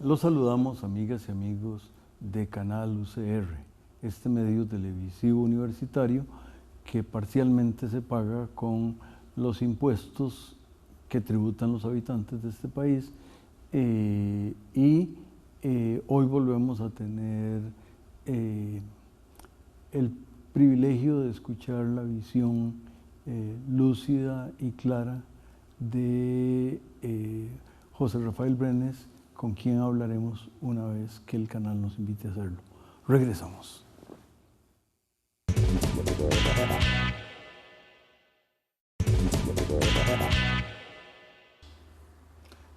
Los saludamos, amigas y amigos de Canal UCR, este medio televisivo universitario que parcialmente se paga con los impuestos que tributan los habitantes de este país hoy volvemos a tener el privilegio de escuchar la visión lúcida y clara de José Rafael Brenes, con quien hablaremos una vez que el canal nos invite a hacerlo. Regresamos.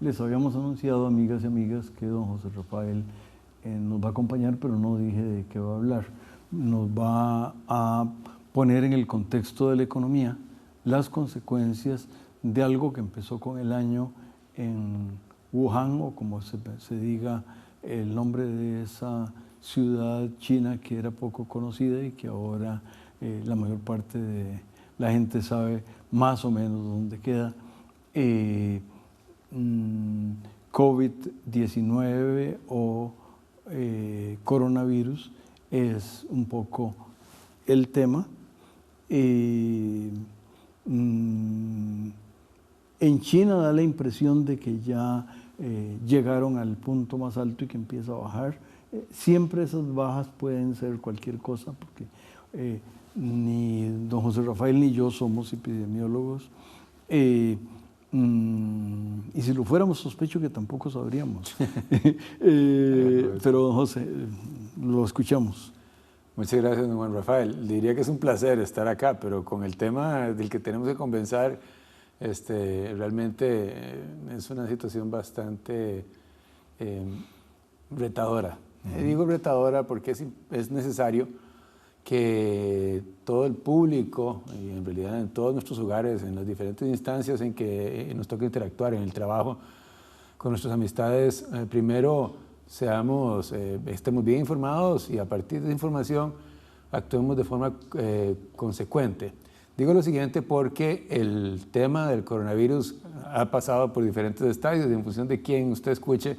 Les habíamos anunciado, amigas y amigas, que don José Rafael nos va a acompañar, pero no dije de qué va a hablar. Nos va a poner en el contexto de la economía las consecuencias de algo que empezó con el año en Wuhan, o como se diga el nombre de esa ciudad china que era poco conocida y que ahora la mayor parte de la gente sabe más o menos dónde queda. COVID-19 o coronavirus es un poco el tema. En China da la impresión de que ya llegaron al punto más alto y que empieza a bajar. Siempre esas bajas pueden ser cualquier cosa, porque ni don José Rafael ni yo somos epidemiólogos. Y si lo fuéramos, sospecho que tampoco sabríamos. Pero don José, lo escuchamos. Muchas gracias, don Juan Rafael. Diría que es un placer estar acá, pero con el tema del que tenemos que conversar, realmente es una situación bastante retadora. Digo retadora porque es necesario que todo el público, y en realidad en todos nuestros hogares, en las diferentes instancias en que nos toca interactuar, en el trabajo, con nuestras amistades, primero estemos bien informados y a partir de esa información actuemos de forma consecuente. Digo lo siguiente porque el tema del coronavirus ha pasado por diferentes estadios y en función de quién usted escuche.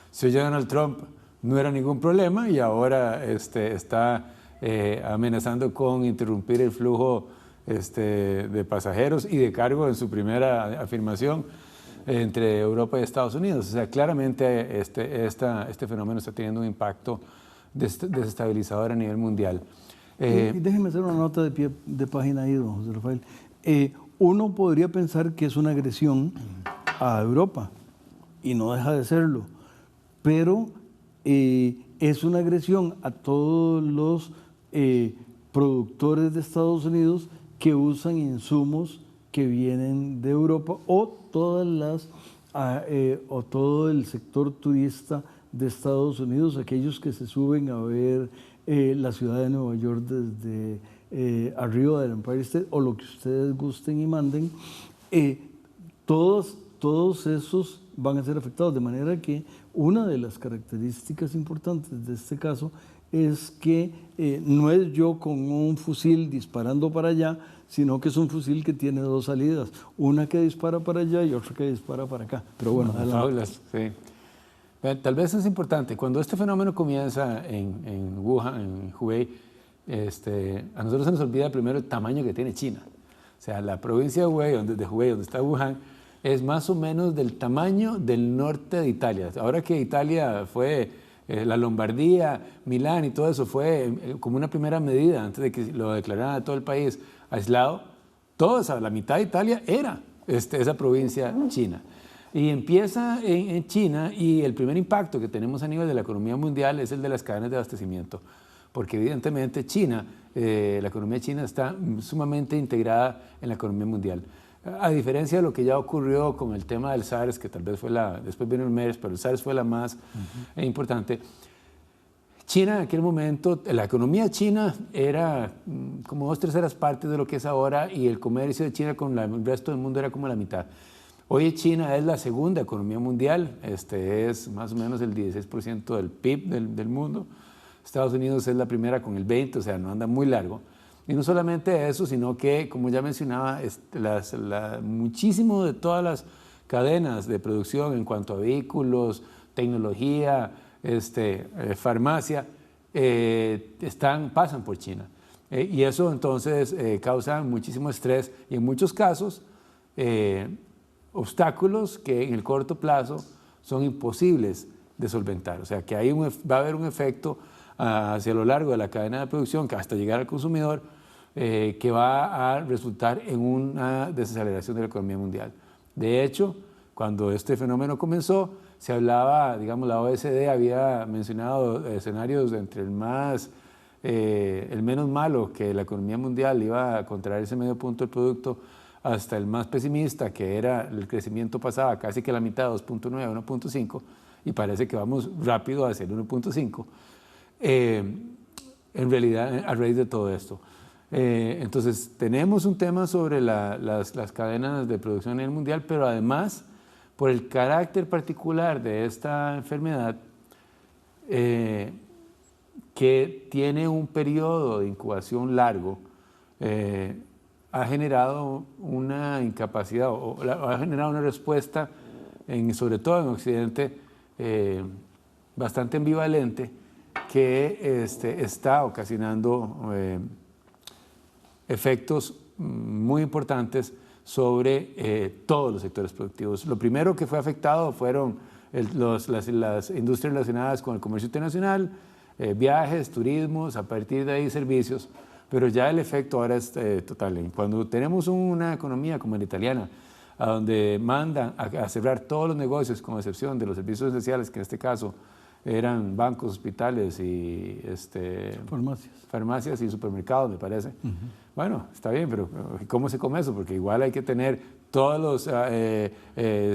Si oye a Donald Trump, no era ningún problema y ahora está amenazando con interrumpir el flujo de pasajeros y de cargo en su primera afirmación entre Europa y Estados Unidos. O sea, claramente este fenómeno está teniendo un impacto desestabilizador a nivel mundial. Déjeme hacer una nota de pie de página ahí, don José Rafael. Uno podría pensar que es una agresión a Europa, y no deja de serlo, pero es una agresión a todos los productores de Estados Unidos que usan insumos que vienen de Europa o todo el sector turista de Estados Unidos, aquellos que se suben a ver la ciudad de Nueva York desde arriba del Empire State o lo que ustedes gusten y manden, todos esos van a ser afectados, de manera que una de las características importantes de este caso es que no es yo con un fusil disparando para allá, sino que es un fusil que tiene dos salidas, una que dispara para allá y otra que dispara para acá. Pero bueno, sí. Tal vez es importante, cuando este fenómeno comienza en Wuhan, en Hubei, a nosotros se nos olvida primero el tamaño que tiene China. O sea, la provincia de Hubei, donde está Wuhan, es más o menos del tamaño del norte de Italia. Ahora que Italia fue la Lombardía, Milán y todo eso fue como una primera medida antes de que lo declararan a todo el país aislado, la mitad de Italia era esa provincia china. Y empieza en China y el primer impacto que tenemos a nivel de la economía mundial es el de las cadenas de abastecimiento, porque evidentemente la economía china está sumamente integrada en la economía mundial. A diferencia de lo que ya ocurrió con el tema del SARS, que tal vez después vino el MERS, pero el SARS fue la más importante. China en aquel momento, la economía china era como 2/3 partes de lo que es ahora y el comercio de China con el resto del mundo era como la mitad. Hoy China es la segunda economía mundial, es más o menos el 16% del PIB del mundo. Estados Unidos es la primera con el 20%, o sea, no anda muy largo. Y no solamente eso, sino que, como ya mencionaba, muchísimo de todas las cadenas de producción en cuanto a vehículos, tecnología, farmacia, pasan por China. Y eso entonces causa muchísimo estrés y en muchos casos obstáculos que en el corto plazo son imposibles de solventar. O sea que ahí va a haber un efecto hacia lo largo de la cadena de producción, que hasta llegar al consumidor, que va a resultar en una desaceleración de la economía mundial. De hecho, cuando este fenómeno comenzó, se hablaba, digamos, la OECD había mencionado escenarios entre el menos malo, que la economía mundial iba a contraer ese medio punto del producto, hasta el más pesimista, que era el crecimiento pasaba casi que la mitad, 2.9 a 1.5, y parece que vamos rápido hacia el 1.5. En realidad, a raíz de todo esto. Entonces, tenemos un tema sobre las cadenas de producción en el mundial, pero además, por el carácter particular de esta enfermedad, que tiene un periodo de incubación largo, ha generado una incapacidad o ha generado una respuesta, sobre todo en Occidente, bastante ambivalente, que está ocasionando efectos muy importantes sobre todos los sectores productivos. Lo primero que fue afectado fueron las industrias relacionadas con el comercio internacional, viajes, turismos, a partir de ahí servicios, pero ya el efecto ahora es total. Cuando tenemos una economía como la italiana, a donde mandan a cerrar todos los negocios, con excepción de los servicios esenciales, que en este caso eran bancos, hospitales y farmacias y supermercados, me parece. Bueno, está bien, pero ¿cómo se come eso? Porque igual hay que tener todos los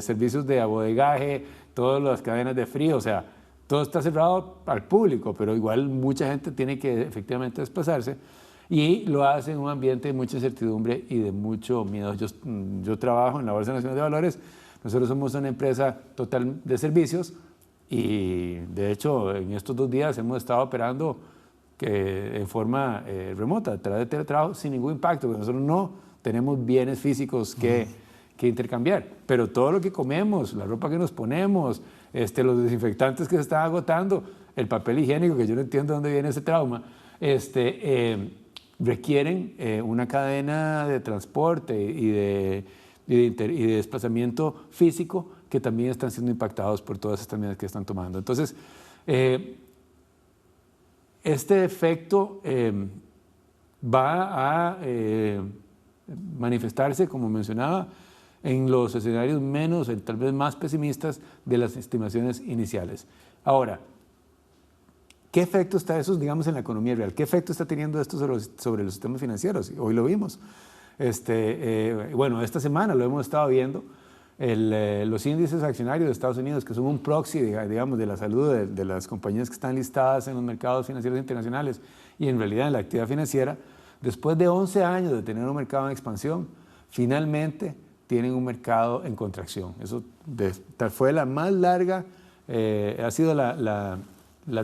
servicios de abodegaje, todas las cadenas de frío, o sea, todo está cerrado al público, pero igual mucha gente tiene que efectivamente desplazarse y lo hace en un ambiente de mucha incertidumbre y de mucho miedo. Yo trabajo en la Bolsa Nacional de Valores, nosotros somos una empresa total de servicios y de hecho en estos 2 días hemos estado operando en forma remota, a través de teletrabajo, sin ningún impacto, porque nosotros no tenemos bienes físicos que intercambiar, pero todo lo que comemos, la ropa que nos ponemos, los desinfectantes que se están agotando, el papel higiénico, que yo no entiendo de dónde viene ese trauma, requieren una cadena de transporte y de desplazamiento físico que también están siendo impactados por todas estas medidas que están tomando. Entonces, este efecto va a manifestarse, como mencionaba, en los escenarios menos, tal vez más pesimistas de las estimaciones iniciales. Ahora, ¿qué efecto está eso, digamos, en la economía real? ¿Qué efecto está teniendo esto sobre los sistemas financieros? Hoy lo vimos. Bueno, esta semana lo hemos estado viendo. Los índices accionarios de Estados Unidos, que son un proxy, digamos, de la salud de las compañías que están listadas en los mercados financieros internacionales y en realidad en la actividad financiera, después de 11 años de tener un mercado en expansión, finalmente tienen un mercado en contracción. Eso fue la más larga, ha sido la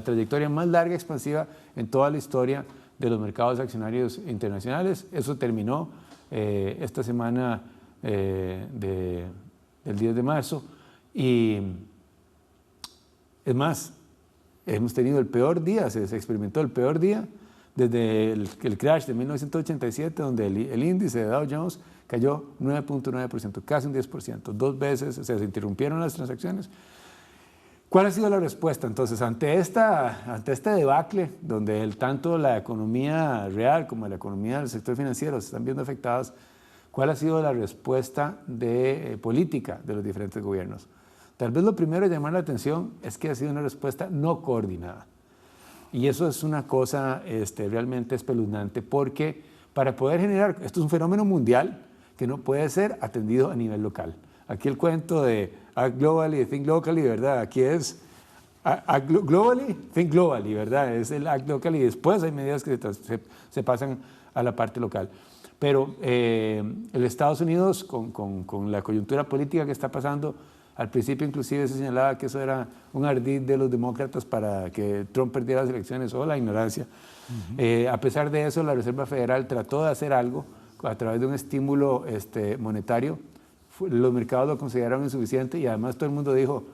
trayectoria más larga expansiva en toda la historia de los mercados accionarios internacionales. Eso terminó esta semana del 10 de marzo y es más, hemos tenido el peor día, se experimentó el peor día desde el crash de 1987, donde el índice de Dow Jones cayó 9.9%, casi un 10%, 2 veces, o sea, se interrumpieron las transacciones. ¿Cuál ha sido la respuesta entonces ante este debacle donde tanto la economía real como la economía del sector financiero se están viendo afectadas? ¿Cuál ha sido la respuesta política de los diferentes gobiernos? Tal vez lo primero a llamar la atención es que ha sido una respuesta no coordinada. Y eso es una cosa realmente espeluznante porque para poder generar, esto es un fenómeno mundial que no puede ser atendido a nivel local. Aquí el cuento de Act Globally, Think Locally, ¿verdad? Aquí es globally, think globally, ¿verdad? Es el act local y después hay medidas que se pasan a la parte local. Pero el Estados Unidos, con la coyuntura política que está pasando, al principio inclusive se señalaba que eso era un ardid de los demócratas para que Trump perdiera las elecciones o la ignorancia. A pesar de eso, la Reserva Federal trató de hacer algo a través de un estímulo monetario. Los mercados lo consideraron insuficiente y además todo el mundo dijo,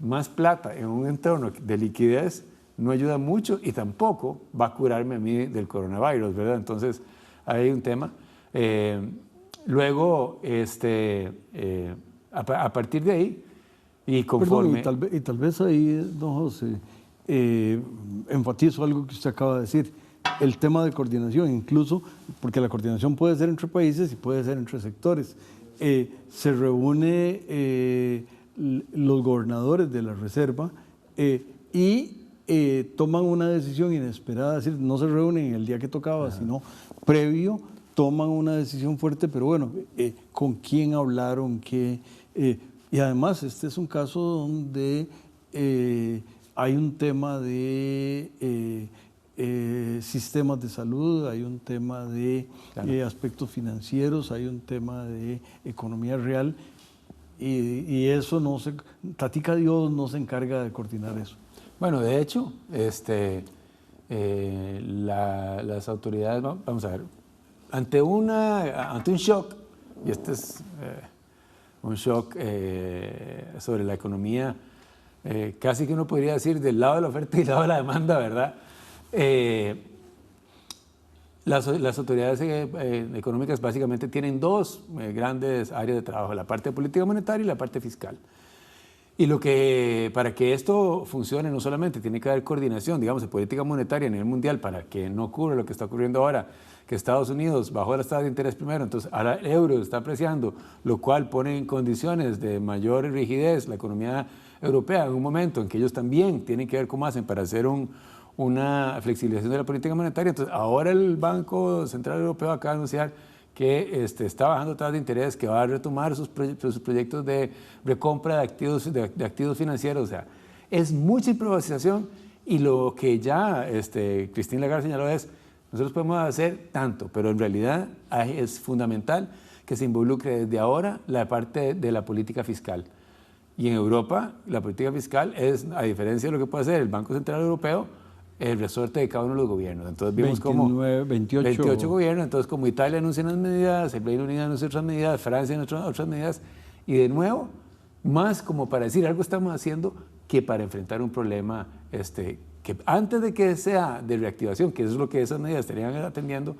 más plata en un entorno de liquidez no ayuda mucho y tampoco va a curarme a mí del coronavirus, ¿verdad? Entonces, hay un tema. Luego, a partir de ahí, y conforme... Perdón, y tal vez ahí, don José, enfatizo algo que usted acaba de decir, el tema de coordinación, incluso, porque la coordinación puede ser entre países y puede ser entre sectores. Se reúne los gobernadores de la Reserva y toman una decisión inesperada, es decir, no se reúnen en el día que tocaba, sino previo, toman una decisión fuerte, pero bueno, ¿con quién hablaron? Y además, este es un caso donde hay un tema de sistemas de salud, hay un tema de aspectos financieros, hay un tema de economía real, y eso no se... Tatica Dios no se encarga de coordinar eso. Bueno, de hecho, las autoridades, vamos a ver, ante un shock, y este es un shock sobre la economía, casi que uno podría decir del lado de la oferta y del lado de la demanda, ¿verdad? Las autoridades económicas básicamente tienen dos grandes áreas de trabajo, la parte de política monetaria y la parte fiscal. Y para que esto funcione no solamente tiene que haber coordinación, digamos, de política monetaria a nivel mundial para que no ocurra lo que está ocurriendo ahora, que Estados Unidos bajó las tasas de interés primero, entonces ahora el euro está apreciando, lo cual pone en condiciones de mayor rigidez la economía europea en un momento en que ellos también tienen que ver cómo hacen para hacer una flexibilización de la política monetaria. Entonces ahora el Banco Central Europeo acaba de anunciar que está bajando tasas de interés, que va a retomar sus proyectos de recompra de activos financieros. O sea, es mucha improvisación y lo que ya Christine Lagarde señaló es, nosotros podemos hacer tanto, pero en realidad es fundamental que se involucre desde ahora la parte de la política fiscal. Y en Europa, la política fiscal es, a diferencia de lo que puede hacer el Banco Central Europeo, el resorte de cada uno de los gobiernos. Entonces vimos 28 gobiernos, entonces como Italia anuncia unas medidas, el Reino Unido anuncia otras medidas, Francia anuncia otras medidas, y de nuevo, más como para decir algo estamos haciendo que para enfrentar un problema que antes de que sea de reactivación, que eso es lo que esas medidas estarían atendiendo,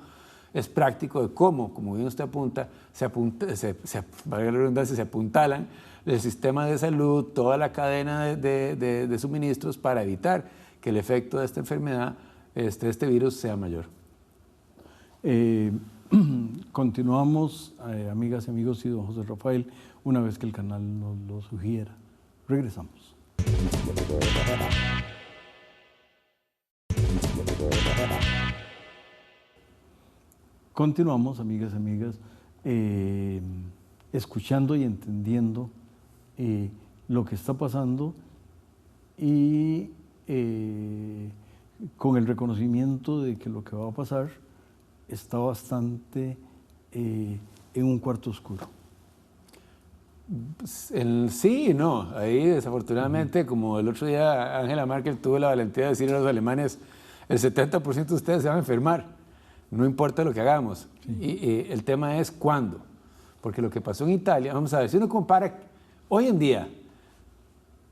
es práctico de cómo, como bien usted apunta, valga la redundancia, se apuntalan el sistema de salud, toda la cadena de suministros para evitar que el efecto de esta enfermedad, este virus, sea mayor. Continuamos, amigas y amigos, y don José Rafael, una vez que el canal nos lo sugiera. Regresamos. Continuamos, amigas y amigas, escuchando y entendiendo lo que está pasando y con el reconocimiento de que lo que va a pasar está bastante en un cuarto oscuro. Sí y no. Ahí desafortunadamente, como el otro día Angela Merkel tuvo la valentía de decirle a los alemanes, el 70% de ustedes se van a enfermar, no importa lo que hagamos. Sí. Y el tema es cuándo. Porque lo que pasó en Italia, vamos a ver, si uno compara, hoy en día,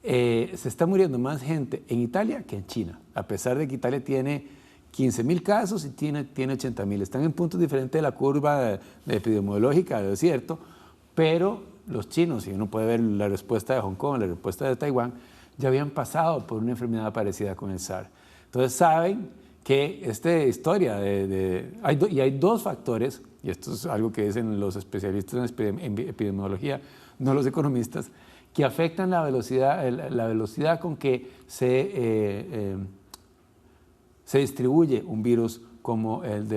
se está muriendo más gente en Italia que en China, a pesar de que Italia tiene 15.000 casos y tiene 80.000. Están en puntos diferentes de la curva epidemiológica, es cierto, pero los chinos, y uno puede ver la respuesta de Hong Kong, la respuesta de Taiwán, ya habían pasado por una enfermedad parecida con el SARS. Entonces saben que esta historia hay dos factores, y esto es algo que dicen los especialistas en epidemiología, no los economistas, que afectan la velocidad con que se distribuye un virus como el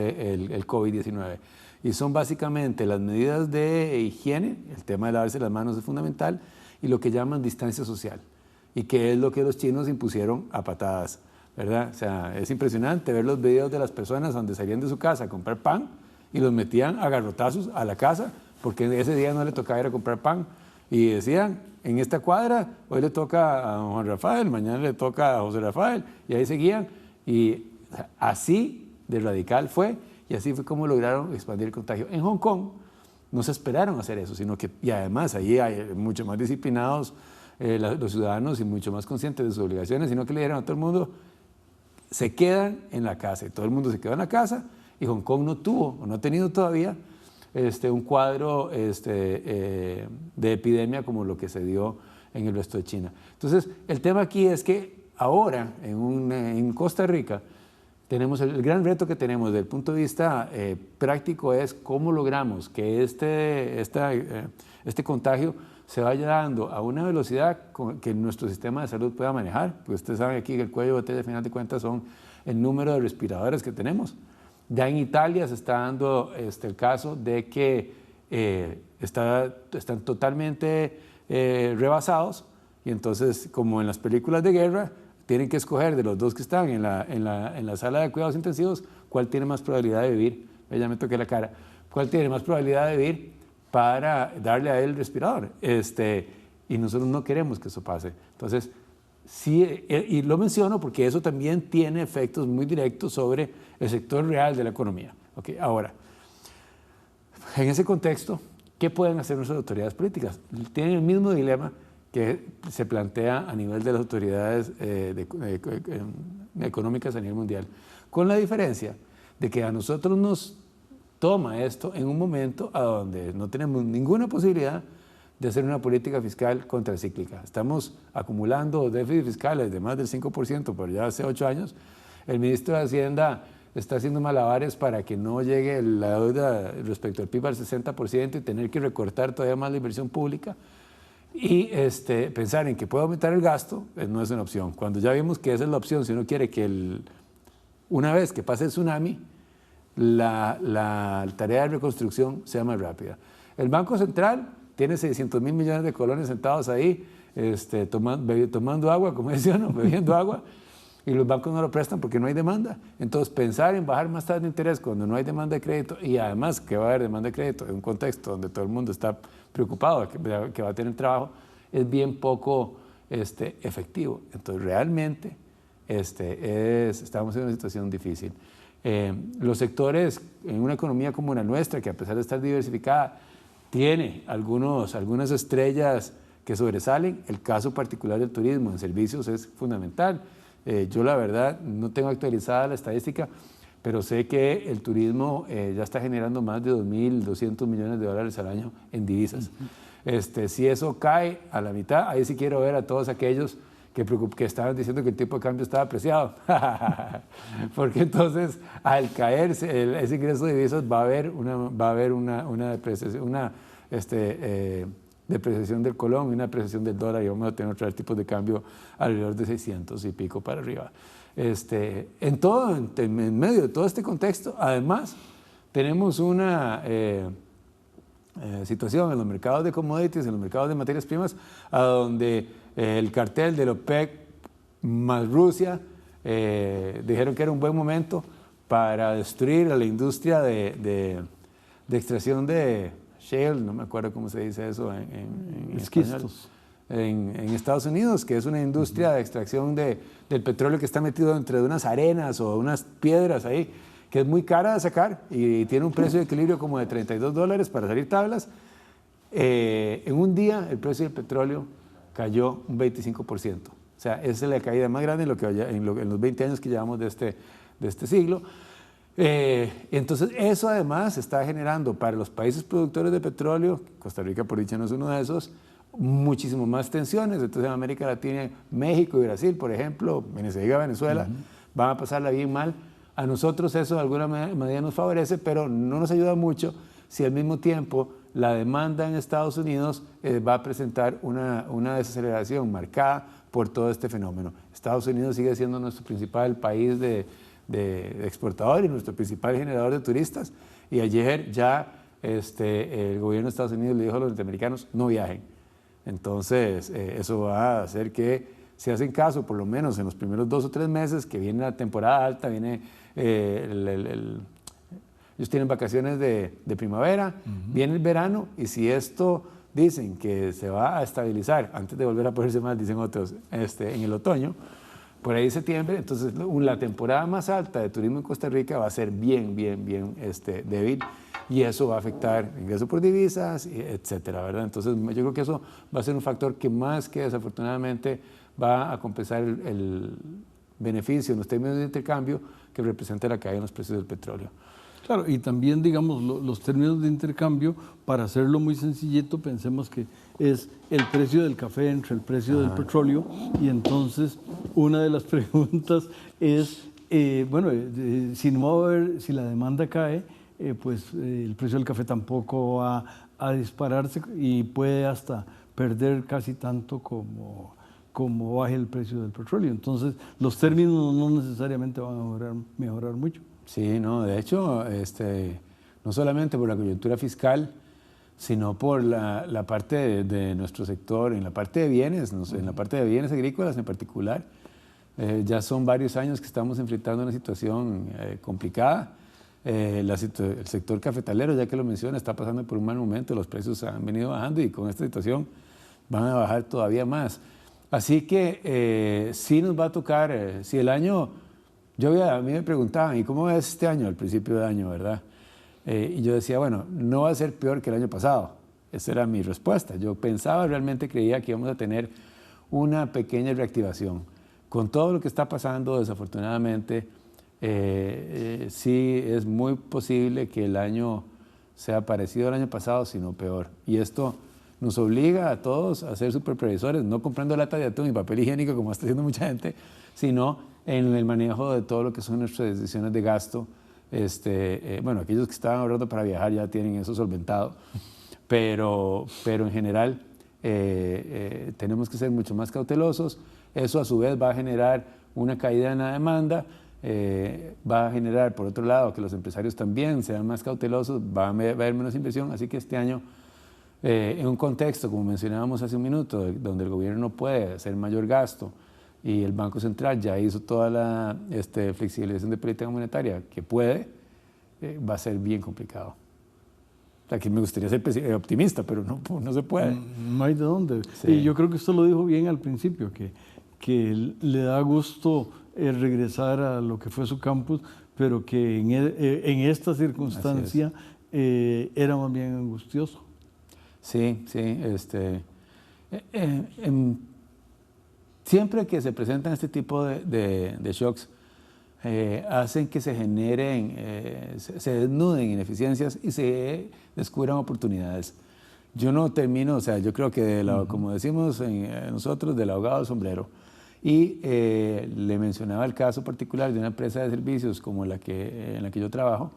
COVID-19. Y son básicamente las medidas de higiene, el tema de lavarse las manos es fundamental, y lo que llaman distancia social. y que es lo que los chinos impusieron a patadas, ¿verdad? O sea, es impresionante ver los videos de las personas donde salían de su casa a comprar pan y los metían a garrotazos a la casa porque ese día no le tocaba ir a comprar pan. Y decían, en esta cuadra, hoy le toca a Juan Rafael, mañana le toca a José Rafael, y ahí seguían. Y así de radical fue, y así fue como lograron expandir el contagio. En Hong Kong no se esperaron hacer eso, sino que, y además ahí hay mucho más disciplinados los ciudadanos y mucho más conscientes de sus obligaciones, sino que le dijeron a todo el mundo, se quedan en la casa, y todo el mundo se quedó en la casa, y Hong Kong no tuvo, o no ha tenido todavía, un cuadro de epidemia como lo que se dio en el resto de China. Entonces, el tema aquí es que ahora, en Costa Rica, tenemos el gran reto que tenemos desde el punto de vista práctico es cómo logramos que este contagio se vaya dando a una velocidad que nuestro sistema de salud pueda manejar. Pues ustedes saben aquí que el cuello de botella, al final de cuentas, son el número de respiradores que tenemos. Ya en Italia se está dando el caso de que están totalmente rebasados, y entonces, como en las películas de guerra, tienen que escoger de los dos que están en la sala de cuidados intensivos cuál tiene más probabilidad de vivir. Ya me toqué la cara. ¿Cuál tiene más probabilidad de vivir para darle a él el respirador? Y nosotros no queremos que eso pase. Entonces, sí, y lo menciono porque eso también tiene efectos muy directos sobre el sector real de la economía. Okay, ahora, en ese contexto, ¿qué pueden hacer nuestras autoridades políticas? Tienen el mismo dilema que se plantea a nivel de las autoridades económicas a nivel mundial, con la diferencia de que a nosotros nos toma esto en un momento a donde no tenemos ninguna posibilidad de hacer una política fiscal contracíclica. Estamos acumulando déficits fiscales de más del 5% por ya hace 8 años. El ministro de Hacienda está haciendo malabares para que no llegue la deuda respecto al PIB al 60% y tener que recortar todavía más la inversión pública. Y pensar en que puede aumentar el gasto no es una opción. Cuando ya vimos que esa es la opción, si uno quiere que una vez que pase el tsunami, la tarea de reconstrucción sea más rápida. El Banco Central tiene 600.000 millones de colones sentados ahí, tomando agua, como decía uno, bebiendo agua, y los bancos no lo prestan porque no hay demanda. Entonces, pensar en bajar más tasas de interés cuando no hay demanda de crédito, y además que va a haber demanda de crédito en un contexto donde todo el mundo está preocupado que va a tener trabajo, es bien poco efectivo. Entonces, realmente estamos en una situación difícil. Los sectores en una economía como la nuestra, que a pesar de estar diversificada, tiene algunas estrellas que sobresalen. El caso particular del turismo en servicios es fundamental. Yo la verdad no tengo actualizada la estadística, pero sé que el turismo ya está generando más de 2.200 millones de dólares al año en divisas. Si eso cae a la mitad, ahí sí quiero ver a todos aquellos que estaban diciendo que el tipo de cambio estaba apreciado. Porque entonces, al caerse ese ingreso de divisas, va a haber una depreciación, depreciación del colón y una depreciación del dólar, y vamos a tener otros tipos de cambio alrededor de 600 y pico para arriba. En medio de todo este contexto, además, tenemos una situación en los mercados de commodities, en los mercados de materias primas, a donde el cartel de la OPEC más Rusia dijeron que era un buen momento para destruir a la industria de extracción de shale, no me acuerdo cómo se dice eso en esquistos. En Estados Unidos, que es una industria de extracción del petróleo que está metido entre unas arenas o unas piedras ahí, que es muy cara de sacar y tiene un precio de equilibrio como de $32 para salir tablas. En un día el precio del petróleo cayó un 25%. O sea, esa es la caída más grande en los 20 años que llevamos de este siglo. Entonces, eso además está generando para los países productores de petróleo, Costa Rica por dicha no es uno de esos, muchísimo más tensiones. Entonces, en América Latina, México y Brasil, por ejemplo, ni se diga Venezuela, van a pasarla bien mal. A nosotros eso de alguna manera nos favorece, pero no nos ayuda mucho si al mismo tiempo la demanda en Estados Unidos va a presentar una desaceleración marcada por todo este fenómeno. Estados Unidos sigue siendo nuestro principal país de exportador y nuestro principal generador de turistas, y ayer ya el gobierno de Estados Unidos le dijo a los norteamericanos no viajen. Entonces eso va a hacer que se hacen caso, por lo menos en los primeros 2 o 3 meses, que viene la temporada alta, viene ellos tienen vacaciones de primavera, viene el verano, y si esto dicen que se va a estabilizar antes de volver a ponerse mal, dicen otros, en el otoño, por ahí septiembre, entonces la temporada más alta de turismo en Costa Rica va a ser bien débil, y eso va a afectar ingresos por divisas, etcétera, ¿verdad? Entonces yo creo que eso va a ser un factor que más que desafortunadamente va a compensar el beneficio en los términos de intercambio que representa la caída en los precios del petróleo. Claro, y también, digamos, los términos de intercambio, para hacerlo muy sencillito, pensemos que es el precio del café entre el precio del petróleo, y entonces una de las preguntas es, si la demanda cae, pues el precio del café tampoco va a dispararse y puede hasta perder casi tanto como baje el precio del petróleo. Entonces, los términos no necesariamente van a mejorar mucho. Sí, no, de hecho, no solamente por la coyuntura fiscal, sino por la parte de nuestro sector, en la parte de bienes, en la parte de bienes agrícolas en particular. Ya son varios años que estamos enfrentando una situación complicada. El sector cafetalero, ya que lo menciona, está pasando por un mal momento, los precios han venido bajando y con esta situación van a bajar todavía más. Así que sí nos va a tocar, si el año... a mí me preguntaban, ¿y cómo es este año, al principio de año, verdad? Y yo decía, bueno, no va a ser peor que el año pasado. Esa era mi respuesta. Yo creía que íbamos a tener una pequeña reactivación. Con todo lo que está pasando, desafortunadamente, sí es muy posible que el año sea parecido al año pasado, sino peor. Y esto nos obliga a todos a ser superprevisores, no comprando lata de atún y papel higiénico como está haciendo mucha gente, sino en el manejo de todo lo que son nuestras decisiones de gasto. Aquellos que estaban ahorrando para viajar ya tienen eso solventado, pero en general tenemos que ser mucho más cautelosos. Eso a su vez va a generar una caída en la demanda, va a generar, por otro lado, que los empresarios también sean más cautelosos, va a haber menos inversión, así que este año, en un contexto, como mencionábamos hace un minuto, donde el gobierno no puede hacer mayor gasto, y el Banco Central ya hizo toda la flexibilización de política monetaria que puede, va a ser bien complicado. Aquí me gustaría ser optimista, pero no se puede. No hay de dónde. Sí. Y yo creo que usted lo dijo bien al principio, que le da gusto regresar a lo que fue su campus, pero que en esta circunstancia era más bien angustioso. Sí. Siempre que se presentan este tipo de shocks, hacen que se generen, se desnuden ineficiencias y se descubran oportunidades. Yo no termino, yo creo que, como decimos nosotros, del ahogado al sombrero. Y le mencionaba el caso particular de una empresa de servicios como en la que yo trabajo,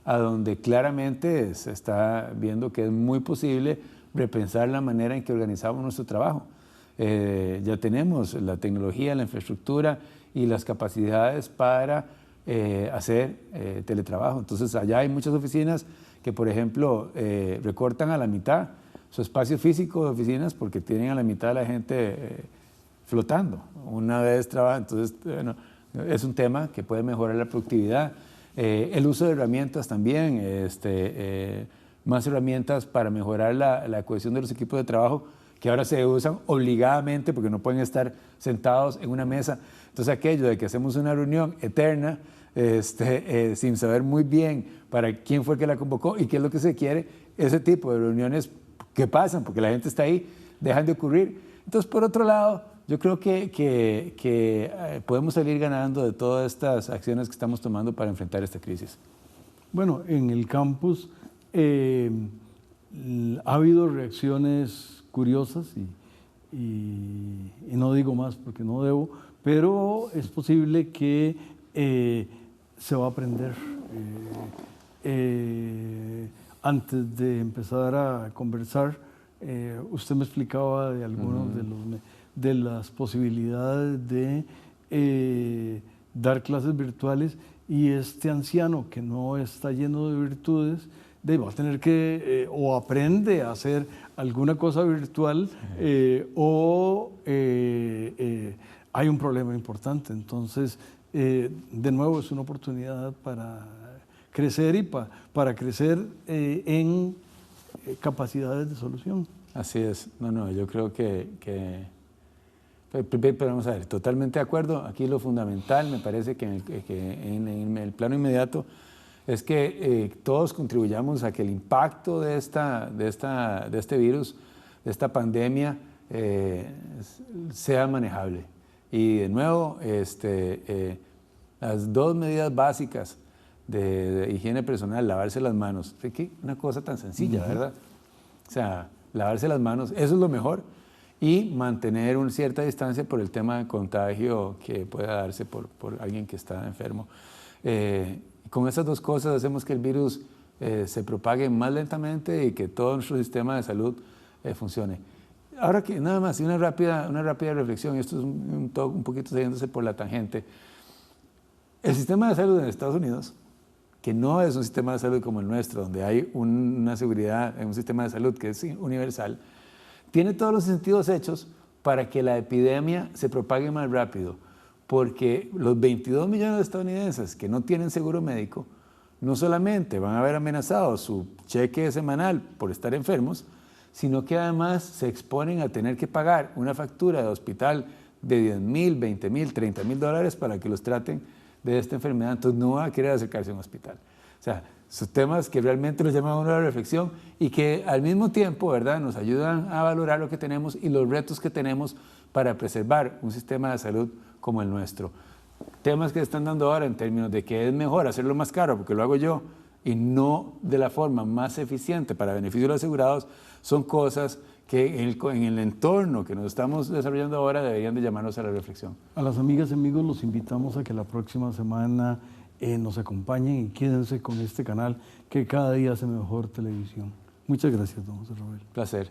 a donde claramente se está viendo que es muy posible repensar la manera en que organizamos nuestro trabajo. Ya tenemos la tecnología, la infraestructura y las capacidades para hacer teletrabajo. Entonces, allá hay muchas oficinas que, por ejemplo, recortan a la mitad su espacio físico de oficinas porque tienen a la mitad de la gente flotando. Una vez trabaja, entonces, es un tema que puede mejorar la productividad. El uso de herramientas también, más herramientas para mejorar la cohesión de los equipos de trabajo, que ahora se usan obligadamente porque no pueden estar sentados en una mesa. Entonces, aquello de que hacemos una reunión eterna sin saber muy bien para quién fue el que la convocó y qué es lo que se quiere, ese tipo de reuniones que pasan porque la gente está ahí, dejan de ocurrir. Entonces, por otro lado, yo creo que podemos salir ganando de todas estas acciones que estamos tomando para enfrentar esta crisis. Bueno, en el campus ha habido reacciones curiosas y no digo más porque no debo, pero es posible que se va a aprender. Antes de empezar a conversar, usted me explicaba de algunos de las posibilidades de dar clases virtuales, y este anciano que no está lleno de virtudes va a tener que, o aprende a hacer alguna cosa virtual, o hay un problema importante. Entonces, de nuevo, es una oportunidad para crecer y para crecer en capacidades de solución. Así es. No, yo creo pero vamos a ver, totalmente de acuerdo. Aquí lo fundamental, me parece que en el plano inmediato, es que todos contribuyamos a que el impacto de este virus, de esta pandemia, sea manejable. Y de nuevo, las dos medidas básicas de higiene personal, lavarse las manos, una cosa tan sencilla, ¿verdad? O sea, lavarse las manos, eso es lo mejor, y mantener una cierta distancia por el tema de contagio que pueda darse por alguien que está enfermo. Con esas dos cosas hacemos que el virus se propague más lentamente y que todo nuestro sistema de salud funcione. Ahora que nada más, una rápida reflexión, y esto es un poquito saliéndose por la tangente. El sistema de salud en Estados Unidos, que no es un sistema de salud como el nuestro, donde hay una seguridad, un sistema de salud que es universal, tiene todos los sentidos hechos para que la epidemia se propague más rápido, porque los 22 millones de estadounidenses que no tienen seguro médico, no solamente van a ver amenazado su cheque semanal por estar enfermos, sino que además se exponen a tener que pagar una factura de hospital de $10,000, $20,000, $30,000 para que los traten de esta enfermedad. Entonces no va a querer acercarse a un hospital. O sea, son temas que realmente nos llaman a una reflexión y que al mismo tiempo, ¿verdad?, nos ayudan a valorar lo que tenemos y los retos que tenemos para preservar un sistema de salud como el nuestro. Temas que se están dando ahora en términos de que es mejor hacerlo más caro porque lo hago yo y no de la forma más eficiente para beneficio de los asegurados, son cosas que en el entorno que nos estamos desarrollando ahora deberían de llamarnos a la reflexión. A las amigas y amigos los invitamos a que la próxima semana nos acompañen y quédense con este canal que cada día hace mejor televisión. Muchas gracias, don José Rafael. Placer.